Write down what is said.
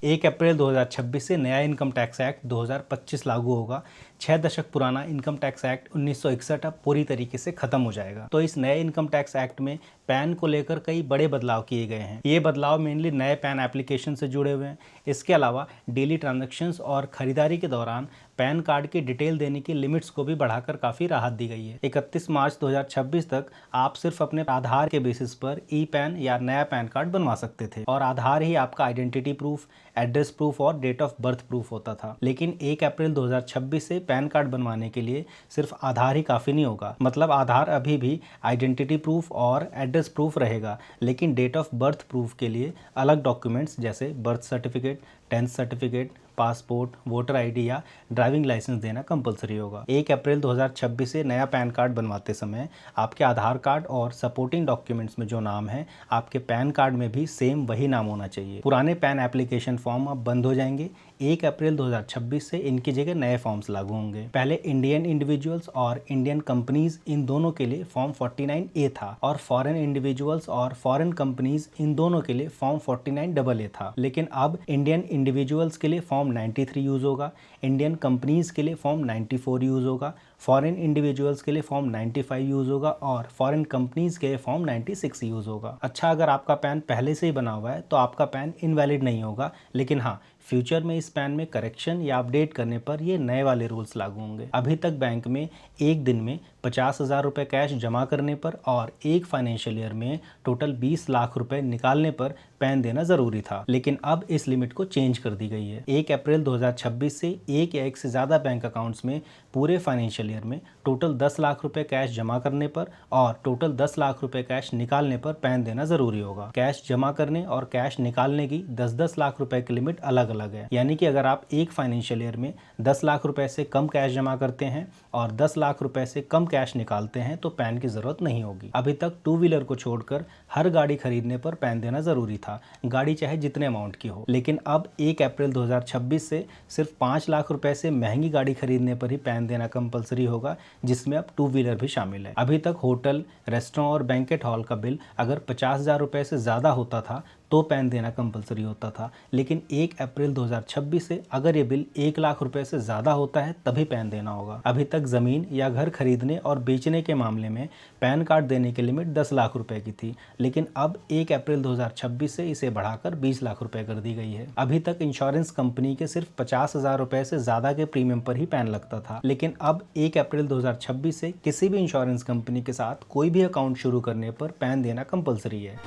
1 अप्रैल 2026 से नया income tax act 2025 लागू होगा। 6 दशक पुराना इनकम टैक्स एक्ट 1961 अब पूरी तरीके से खत्म हो जाएगा। तो इस नए इनकम टैक्स एक्ट में पैन को लेकर कई बड़े बदलाव किए गए हैं। ये बदलाव मेनली नए पैन एप्लीकेशन से जुड़े हुए हैं। इसके अलावा डेली ट्रांजैक्शंस और खरीदारी के दौरान पैन कार्ड की डिटेल देने की लिमिट्स को भी बढ़ाकर काफ़ी राहत दी गई है। 31 मार्च 2026 तक आप सिर्फ अपने आधार के बेसिस पर ई पैन या नया पैन कार्ड बनवा सकते थे और आधार ही आपका आइडेंटिटी प्रूफ, एड्रेस प्रूफ और डेट ऑफ बर्थ प्रूफ होता था। लेकिन 1 अप्रैल 2026 से पैन कार्ड बनवाने के लिए सिर्फ आधार ही काफ़ी नहीं होगा। मतलब आधार अभी भी आइडेंटिटी प्रूफ और एड्रेस प्रूफ रहेगा, लेकिन डेट ऑफ बर्थ प्रूफ के लिए अलग डॉक्यूमेंट्स जैसे birth certificate, 10th certificate, passport, voter ID या ड्राइविंग लाइसेंस देना कंपलसरी होगा। 1 अप्रैल 2026 से नया पैन कार्ड बनवाते समय आपके आधार कार्ड और सपोर्टिंग डॉक्यूमेंट्स में जो नाम है, आपके पैन कार्ड में भी सेम वही नाम होना चाहिए। पुराने पैन एप्लीकेशन फॉर्म अब बंद हो जाएंगे। 1 अप्रैल 2026 से इनकी जगह नए फॉर्म्स लागू होंगे। पहले इंडियन इंडिविजुअल्स और इंडियन कंपनीज इन दोनों के लिए फॉर्म 49A था और फॉरेन इंडिविजुअल्स और फॉरेन कंपनीज इन दोनों के लिए फॉर्म 49AA था। लेकिन अब इंडियन इंडिविजुअल्स के लिए फॉर्म 93 यूज़ होगा, इंडियन कंपनीज के लिए फॉर्म 94 यूज़ होगा, फॉरेन इंडिविजुअल्स के लिए फॉर्म 95 यूज़ होगा और फॉरेन कंपनीज के लिए फॉर्म 96 यूज़ होगा। अच्छा, अगर आपका पैन पहले से ही बना हुआ है तो आपका पैन इनवैलिड नहीं होगा, लेकिन हाँ, फ्यूचर में इस पैन में करेक्शन या अपडेट करने पर ये नए वाले रूल्स लागू होंगे। अभी तक बैंक में एक दिन में 50,000 रुपये कैश जमा करने पर और एक फाइनेंशियल ईयर में टोटल 20 लाख रुपए निकालने पर पैन देना ज़रूरी था, लेकिन अब इस लिमिट को चेंज कर दी गई है। 1 अप्रैल 2026 से एक या एक से ज़्यादा बैंक अकाउंट्स में पूरे फाइनेंशियल ईयर में टोटल 10 लाख रुपए कैश जमा करने पर और टोटल 10 लाख रुपए कैश निकालने पर पैन देना ज़रूरी होगा। कैश जमा करने और कैश निकालने की 10-10 लाख रुपए की लिमिट अलग अलग है। यानी कि अगर आप एक फाइनेंशियल ईयर में 10 लाख रुपए से कम कैश जमा करते हैं और 10 लाख रुपए से कम कैश निकालते हैं तो पैन की ज़रूरत नहीं होगी। अभी तक टू व्हीलर को छोड़कर हर गाड़ी खरीदने पर पैन देना ज़रूरी था, गाड़ी चाहे जितने अमाउंट की हो। लेकिन अब 1 अप्रैल 2026 से सिर्फ 5 लाख रुपए से महंगी गाड़ी खरीदने पर ही पैन देना कंपलसरी होगा, जिसमें अब टू व्हीलर भी शामिल है। अभी तक होटल, रेस्टोरेंट और बैंकेट हॉल का बिल अगर 50,000 रुपए से ज़्यादा होता था तो पैन देना कंपलसरी होता था, लेकिन 1 अप्रैल 2026 से अगर ये बिल 1 लाख रुपए से ज़्यादा होता है तभी पैन देना होगा। अभी तक ज़मीन या घर खरीदने और बेचने के मामले में पैन कार्ड देने की लिमिट 10 लाख रुपए की थी, लेकिन अब 1 अप्रैल 2026 से इसे बढ़ाकर 20 लाख रुपए कर दी गई है। अभी तक इंश्योरेंस कंपनी के सिर्फ 50,000 रुपए से ज़्यादा के प्रीमियम पर ही पैन लगता था, लेकिन अब 1 अप्रैल 2026 से किसी भी इंश्योरेंस कंपनी के साथ कोई भी अकाउंट शुरू करने पर पैन देना कंपलसरी है।